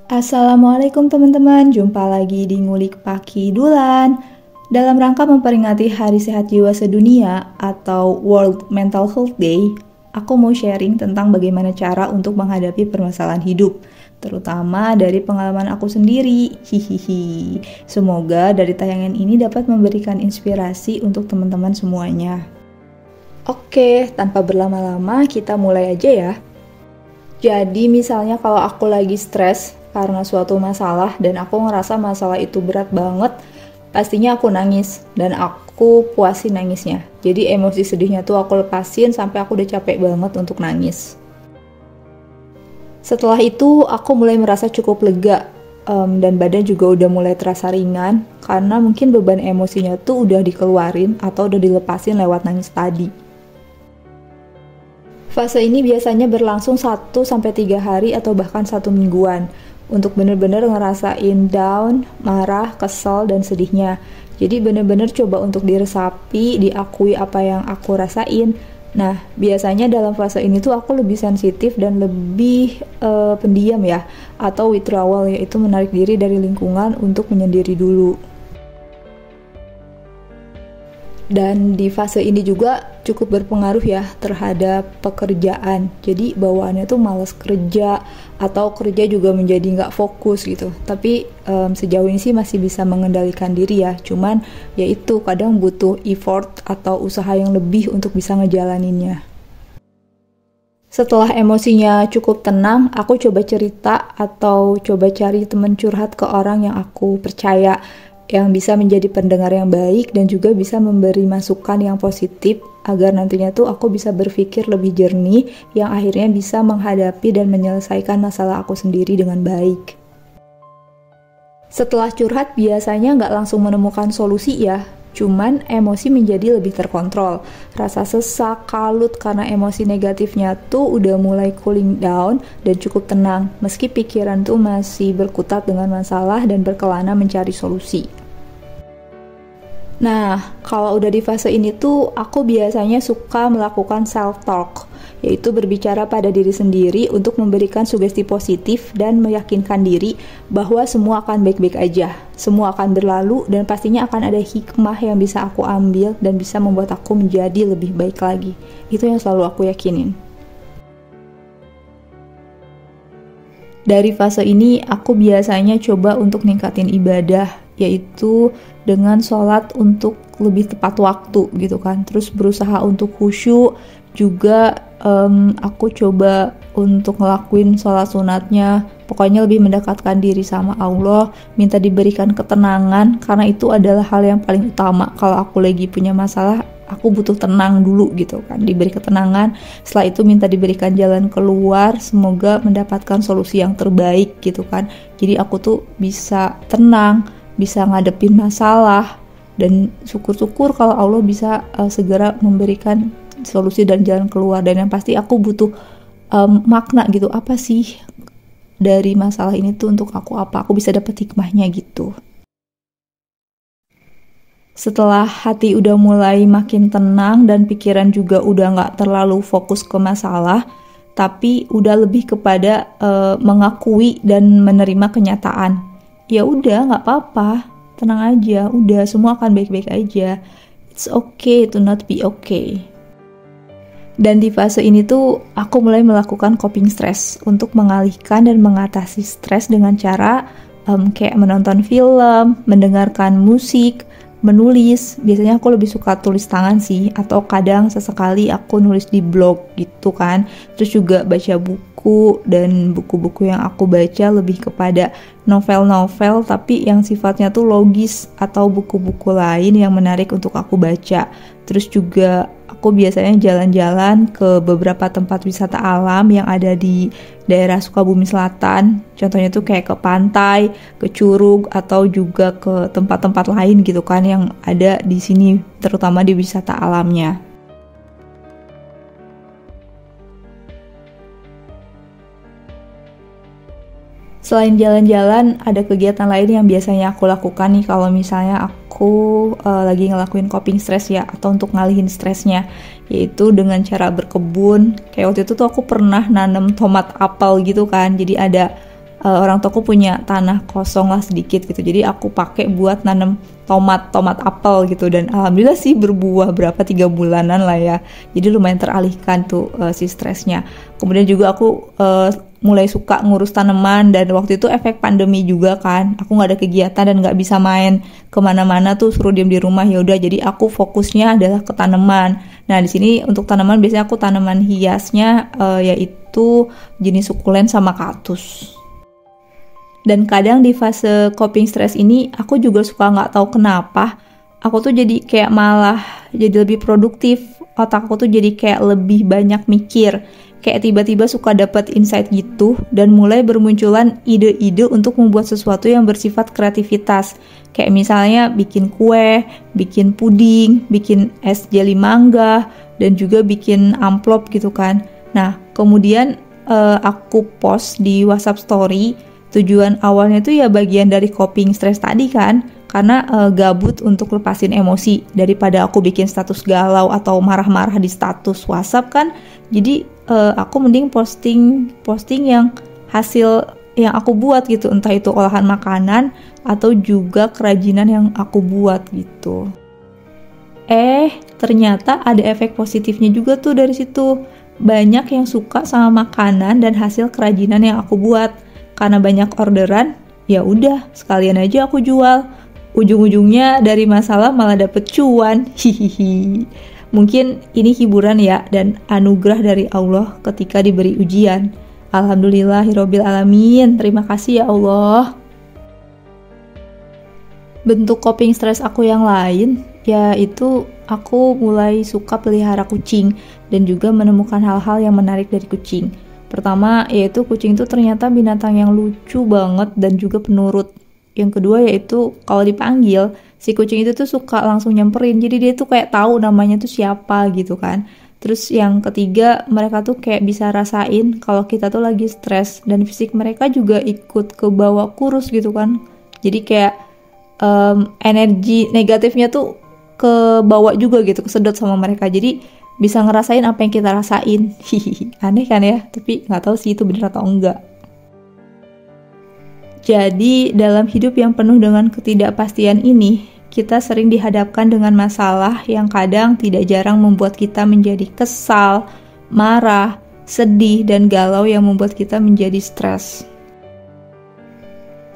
Assalamualaikum teman-teman, jumpa lagi di Ngulik Paki Dulan. Dalam rangka memperingati Hari Sehat Jiwa Sedunia atau World Mental Health Day, aku mau sharing tentang bagaimana cara untuk menghadapi permasalahan hidup, terutama dari pengalaman aku sendiri. Hihihi. Semoga dari tayangan ini dapat memberikan inspirasi untuk teman-teman semuanya. Oke, tanpa berlama-lama kita mulai aja ya. Jadi misalnya kalau aku lagi stres karena suatu masalah dan aku ngerasa masalah itu berat banget, pastinya aku nangis dan aku puasin nangisnya. Jadi emosi sedihnya tuh aku lepasin sampai aku udah capek banget untuk nangis. Setelah itu aku mulai merasa cukup lega dan badan juga udah mulai terasa ringan karena mungkin beban emosinya tuh udah dikeluarin atau udah dilepasin lewat nangis tadi. Fase ini biasanya berlangsung 1-3 hari atau bahkan 1 mingguan untuk bener-bener ngerasain down, marah, kesel, dan sedihnya. Jadi bener-bener coba untuk diresapi, diakui apa yang aku rasain. Nah, biasanya dalam fase ini tuh aku lebih sensitif dan lebih pendiam ya, atau withdrawal, yaitu menarik diri dari lingkungan untuk menyendiri dulu. Dan di fase ini juga cukup berpengaruh ya terhadap pekerjaan. Jadi bawaannya tuh malas kerja atau kerja juga menjadi nggak fokus gitu. Tapi sejauh ini sih masih bisa mengendalikan diri ya. Cuman ya itu kadang butuh effort atau usaha yang lebih untuk bisa ngejalaninnya. Setelah emosinya cukup tenang, aku coba cerita atau coba cari teman curhat ke orang yang aku percaya, yang bisa menjadi pendengar yang baik dan juga bisa memberi masukan yang positif agar nantinya tuh aku bisa berpikir lebih jernih yang akhirnya bisa menghadapi dan menyelesaikan masalah aku sendiri dengan baik. Setelah curhat biasanya nggak langsung menemukan solusi ya, cuman emosi menjadi lebih terkontrol. Rasa sesak, kalut karena emosi negatifnya tuh udah mulai cooling down dan cukup tenang, meski pikiran tuh masih berkutat dengan masalah dan berkelana mencari solusi. Nah, kalau udah di fase ini tuh aku biasanya suka melakukan self-talk, yaitu berbicara pada diri sendiri untuk memberikan sugesti positif dan meyakinkan diri bahwa semua akan baik-baik aja, semua akan berlalu dan pastinya akan ada hikmah yang bisa aku ambil dan bisa membuat aku menjadi lebih baik lagi. Itu yang selalu aku yakinin. Dari fase ini aku biasanya coba untuk ningkatin ibadah, yaitu dengan sholat untuk lebih tepat waktu gitu kan. Terus berusaha untuk khusyuk juga, aku coba untuk ngelakuin sholat sunatnya. Pokoknya lebih mendekatkan diri sama Allah, minta diberikan ketenangan karena itu adalah hal yang paling utama. Kalau aku lagi punya masalah, aku butuh tenang dulu gitu kan, diberi ketenangan. Setelah itu minta diberikan jalan keluar, semoga mendapatkan solusi yang terbaik gitu kan. Jadi aku tuh bisa tenang, bisa ngadepin masalah, dan syukur-syukur kalau Allah bisa segera memberikan solusi dan jalan keluar. Dan yang pasti aku butuh makna gitu, apa sih dari masalah ini tuh untuk aku bisa dapet hikmahnya gitu. Setelah hati udah mulai makin tenang dan pikiran juga udah gak terlalu fokus ke masalah, tapi udah lebih kepada mengakui dan menerima kenyataan. Ya udah gak apa-apa, tenang aja, udah semua akan baik-baik aja. It's okay to not be okay. Dan di fase ini tuh aku mulai melakukan coping stress untuk mengalihkan dan mengatasi stres dengan cara kayak menonton film, mendengarkan musik, menulis. Biasanya aku lebih suka tulis tangan sih, atau kadang sesekali aku nulis di blog gitu kan. Terus juga baca buku, dan buku-buku yang aku baca lebih kepada novel-novel tapi yang sifatnya tuh logis, atau buku-buku lain yang menarik untuk aku baca. Terus juga aku biasanya jalan-jalan ke beberapa tempat wisata alam yang ada di daerah Sukabumi Selatan. Contohnya tuh kayak ke pantai, ke curug, atau juga ke tempat-tempat lain gitu kan yang ada di sini, terutama di wisata alamnya. Selain jalan-jalan, ada kegiatan lain yang biasanya aku lakukan nih kalau misalnya aku lagi ngelakuin coping stress ya, atau untuk ngalihin stresnya, yaitu dengan cara berkebun. Kayak waktu itu tuh aku pernah nanam tomat apel gitu kan, jadi ada orang tuaku punya tanah kosong lah sedikit gitu, jadi aku pakai buat nanam tomat apel gitu, dan alhamdulillah sih berbuah berapa 3 bulanan lah ya, jadi lumayan teralihkan tuh si stresnya. Kemudian juga aku mulai suka ngurus tanaman, dan waktu itu efek pandemi juga kan, aku nggak ada kegiatan dan nggak bisa main kemana-mana tuh, suruh diem di rumah, ya udah jadi aku fokusnya adalah ke tanaman. Nah di sini untuk tanaman biasanya aku tanaman hiasnya yaitu jenis sukulen sama kaktus. Dan kadang di fase coping stress ini aku juga suka nggak tahu kenapa aku tuh jadi kayak malah jadi lebih produktif, otak aku tuh jadi kayak lebih banyak mikir, kayak tiba-tiba suka dapat insight gitu, dan mulai bermunculan ide-ide untuk membuat sesuatu yang bersifat kreativitas, kayak misalnya bikin kue, bikin puding, bikin es jeli mangga, dan juga bikin amplop gitu kan. Nah kemudian aku post di WhatsApp story. Tujuan awalnya tuh ya bagian dari coping stress tadi kan, karena gabut untuk lepasin emosi daripada aku bikin status galau atau marah-marah di status WhatsApp kan. Jadi aku mending posting yang hasil yang aku buat gitu, entah itu olahan makanan atau juga kerajinan yang aku buat gitu. Ternyata ada efek positifnya juga tuh dari situ. Banyak yang suka sama makanan dan hasil kerajinan yang aku buat. Karena banyak orderan, ya udah sekalian aja aku jual. Ujung-ujungnya dari masalah malah dapet cuan. Hihihi. Mungkin ini hiburan ya, dan anugerah dari Allah ketika diberi ujian. Alhamdulillahirabbil alamin. Terima kasih ya Allah. Bentuk coping stress aku yang lain yaitu aku mulai suka pelihara kucing dan juga menemukan hal-hal yang menarik dari kucing. Pertama yaitu kucing itu ternyata binatang yang lucu banget dan juga penurut. Yang kedua yaitu kalau dipanggil, si kucing itu tuh suka langsung nyamperin, jadi dia tuh kayak tahu namanya tuh siapa gitu kan. Terus yang ketiga, mereka tuh kayak bisa rasain kalau kita tuh lagi stres, dan fisik mereka juga ikut ke bawah kurus gitu kan. Jadi kayak energi negatifnya tuh ke bawah juga gitu, kesedot sama mereka. Jadi bisa ngerasain apa yang kita rasain. Hihihi, aneh kan ya? Tapi nggak tahu sih itu bener atau enggak. Jadi dalam hidup yang penuh dengan ketidakpastian ini, kita sering dihadapkan dengan masalah yang kadang tidak jarang membuat kita menjadi kesal, marah, sedih, dan galau yang membuat kita menjadi stres.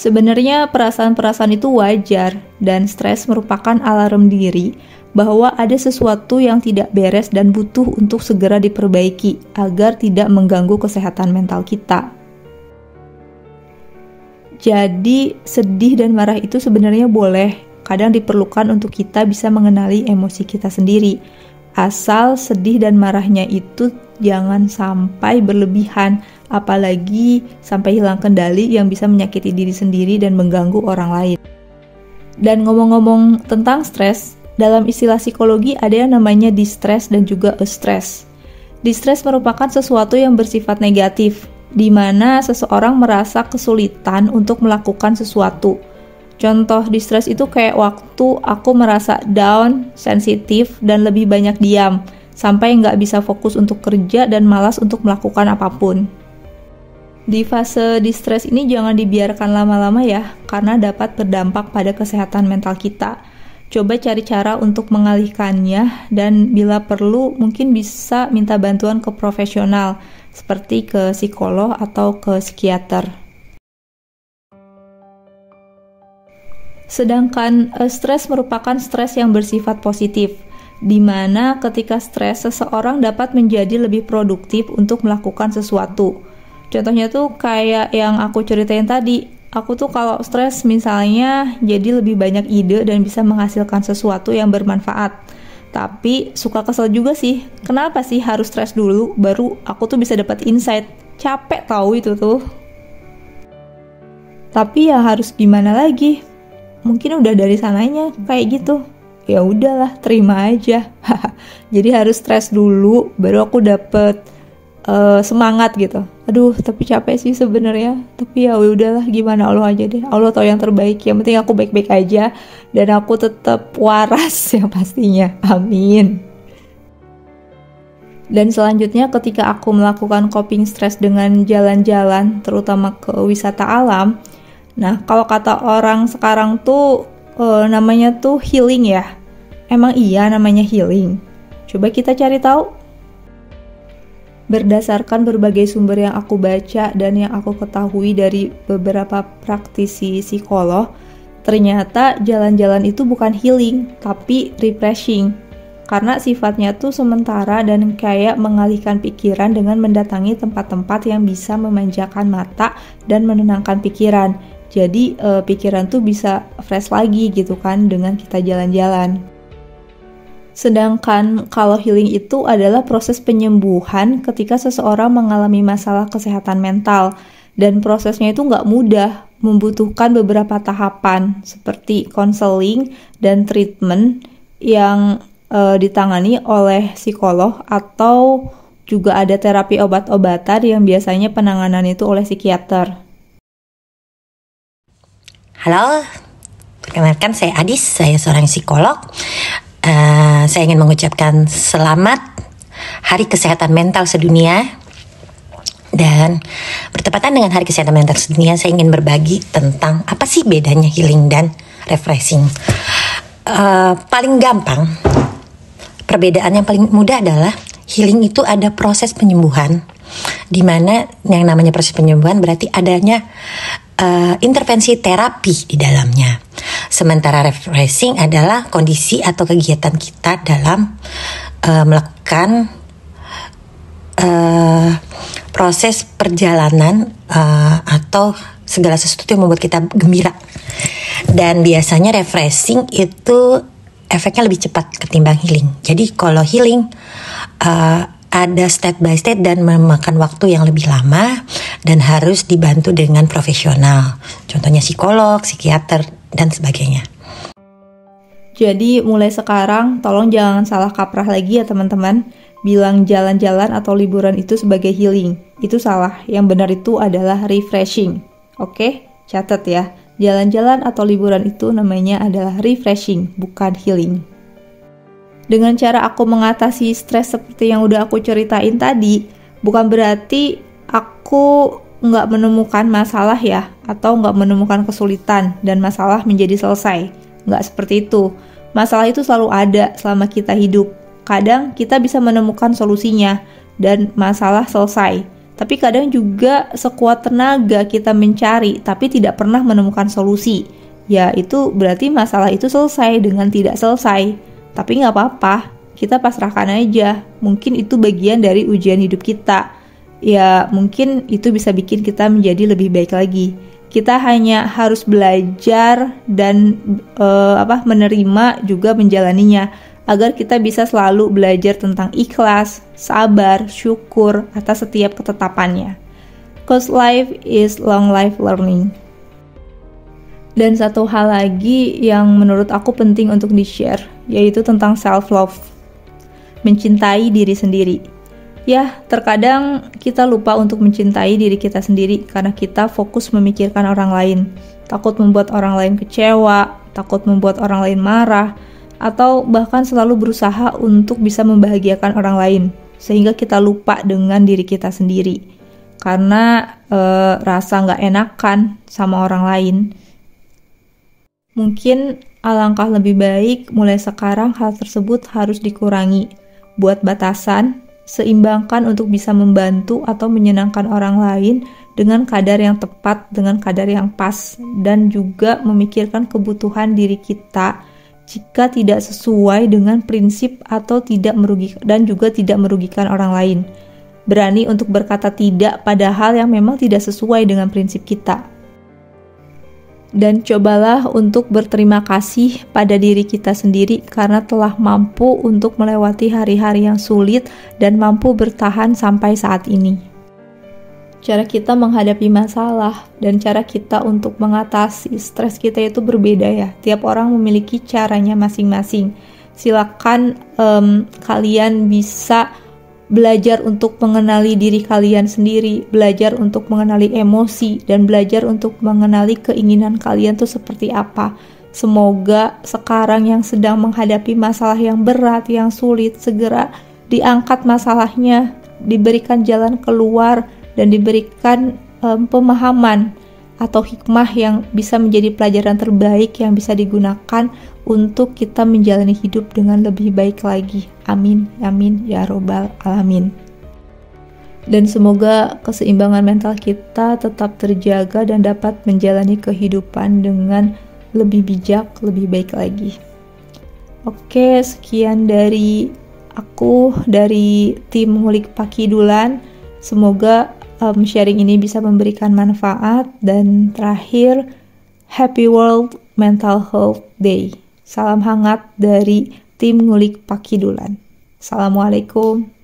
Sebenarnya perasaan-perasaan itu wajar, dan stres merupakan alarm diri bahwa ada sesuatu yang tidak beres dan butuh untuk segera diperbaiki agar tidak mengganggu kesehatan mental kita. Jadi, sedih dan marah itu sebenarnya boleh, kadang diperlukan untuk kita bisa mengenali emosi kita sendiri. Asal sedih dan marahnya itu jangan sampai berlebihan, apalagi sampai hilang kendali yang bisa menyakiti diri sendiri dan mengganggu orang lain. Dan ngomong-ngomong tentang stres, dalam istilah psikologi ada yang namanya distress dan juga eustress. Distress merupakan sesuatu yang bersifat negatif, di mana seseorang merasa kesulitan untuk melakukan sesuatu. Contoh distress itu kayak waktu aku merasa down, sensitif, dan lebih banyak diam, sampai nggak bisa fokus untuk kerja dan malas untuk melakukan apapun. Di fase distress ini jangan dibiarkan lama-lama ya, karena dapat berdampak pada kesehatan mental kita. Coba cari cara untuk mengalihkannya, dan bila perlu mungkin bisa minta bantuan ke profesional, seperti ke psikolog atau ke psikiater. Sedangkan stres merupakan stres yang bersifat positif, di mana ketika stres seseorang dapat menjadi lebih produktif untuk melakukan sesuatu. Contohnya tuh kayak yang aku ceritain tadi, aku tuh kalau stres misalnya jadi lebih banyak ide dan bisa menghasilkan sesuatu yang bermanfaat. Tapi suka kesel juga sih, kenapa sih harus stres dulu baru aku tuh bisa dapat insight? Capek tahu itu tuh. Tapi ya harus gimana lagi? Mungkin udah dari sananya kayak gitu. Ya udahlah, terima aja. Jadi harus stres dulu baru aku dapet semangat gitu. Aduh, tapi capek sih sebenarnya. Tapi ya udahlah, gimana, Allah aja deh. Allah tahu yang terbaik. Yang penting aku baik-baik aja dan aku tetap waras yang pastinya. Amin. Dan selanjutnya ketika aku melakukan coping stress dengan jalan-jalan, terutama ke wisata alam. Nah, kalau kata orang sekarang tuh namanya tuh healing ya. Emang iya namanya healing? Coba kita cari tahu. Berdasarkan berbagai sumber yang aku baca dan yang aku ketahui dari beberapa praktisi psikolog, ternyata jalan-jalan itu bukan healing, tapi refreshing. Karena sifatnya tuh sementara dan kayak mengalihkan pikiran dengan mendatangi tempat-tempat yang bisa memanjakan mata dan menenangkan pikiran. Jadi pikiran tuh bisa fresh lagi gitu kan dengan kita jalan-jalan. Sedangkan kalau healing itu adalah proses penyembuhan ketika seseorang mengalami masalah kesehatan mental. Dan prosesnya itu nggak mudah, membutuhkan beberapa tahapan seperti konseling dan treatment yang ditangani oleh psikolog, atau juga ada terapi obat-obatan yang biasanya penanganan itu oleh psikiater. Halo, perkenalkan saya Adis, saya seorang psikolog. Saya ingin mengucapkan selamat Hari Kesehatan Mental Sedunia. Dan bertepatan dengan Hari Kesehatan Mental Sedunia, saya ingin berbagi tentang apa sih bedanya healing dan refreshing. Paling gampang, perbedaan yang paling mudah adalah healing itu ada proses penyembuhan, di mana yang namanya proses penyembuhan berarti adanya intervensi terapi di dalamnya. Sementara refreshing adalah kondisi atau kegiatan kita dalam melakukan proses perjalanan atau segala sesuatu yang membuat kita gembira. Dan biasanya refreshing itu efeknya lebih cepat ketimbang healing. Jadi kalau healing ada step by step dan memakan waktu yang lebih lama dan harus dibantu dengan profesional. Contohnya psikolog, psikiater, dan sebagainya. Jadi mulai sekarang tolong jangan salah kaprah lagi ya teman-teman. Bilang jalan-jalan atau liburan itu sebagai healing. Itu salah. Yang benar itu adalah refreshing. Oke? Catat ya. Jalan-jalan atau liburan itu namanya adalah refreshing, bukan healing. Dengan cara aku mengatasi stres seperti yang udah aku ceritain tadi, bukan berarti aku nggak menemukan masalah ya, atau nggak menemukan kesulitan dan masalah menjadi selesai. Nggak seperti itu. Masalah itu selalu ada selama kita hidup. Kadang kita bisa menemukan solusinya dan masalah selesai. Tapi kadang juga sekuat tenaga kita mencari tapi tidak pernah menemukan solusi. Ya itu berarti masalah itu selesai dengan tidak selesai. Tapi nggak apa-apa, kita pasrahkan aja. Mungkin itu bagian dari ujian hidup kita. Ya mungkin itu bisa bikin kita menjadi lebih baik lagi. Kita hanya harus belajar dan menerima juga menjalaninya, agar kita bisa selalu belajar tentang ikhlas, sabar, syukur atas setiap ketetapannya. Cause life is long life learning. Dan satu hal lagi yang menurut aku penting untuk di-share, yaitu tentang self-love. Mencintai diri sendiri. Ya, terkadang kita lupa untuk mencintai diri kita sendiri karena kita fokus memikirkan orang lain. Takut membuat orang lain kecewa, takut membuat orang lain marah, atau bahkan selalu berusaha untuk bisa membahagiakan orang lain, sehingga kita lupa dengan diri kita sendiri karena rasa nggak enakan sama orang lain. Mungkin alangkah lebih baik mulai sekarang hal tersebut harus dikurangi. Buat batasan, seimbangkan untuk bisa membantu atau menyenangkan orang lain dengan kadar yang tepat, dengan kadar yang pas, dan juga memikirkan kebutuhan diri kita jika tidak sesuai dengan prinsip atau tidak merugikan, dan juga tidak merugikan orang lain. Berani untuk berkata tidak pada hal yang memang tidak sesuai dengan prinsip kita. Dan cobalah untuk berterima kasih pada diri kita sendiri karena telah mampu untuk melewati hari-hari yang sulit dan mampu bertahan sampai saat ini. Cara kita menghadapi masalah dan cara kita untuk mengatasi stres kita itu berbeda ya. Tiap orang memiliki caranya masing-masing. Silakan kalian bisa belajar untuk mengenali diri kalian sendiri, belajar untuk mengenali emosi, dan belajar untuk mengenali keinginan kalian tuh seperti apa. Semoga sekarang yang sedang menghadapi masalah yang berat, yang sulit, segera diangkat masalahnya, diberikan jalan keluar, dan diberikan pemahaman atau hikmah yang bisa menjadi pelajaran terbaik yang bisa digunakan untuk kita menjalani hidup dengan lebih baik lagi. Amin, amin, ya robbal alamin. Dan semoga keseimbangan mental kita tetap terjaga dan dapat menjalani kehidupan dengan lebih bijak, lebih baik lagi. Oke, sekian dari aku, dari tim Ngulik Pakidulan. Semoga sharing ini bisa memberikan manfaat. Dan terakhir, Happy World Mental Health Day. Salam hangat dari tim Ngulik Pakidulan. Assalamualaikum.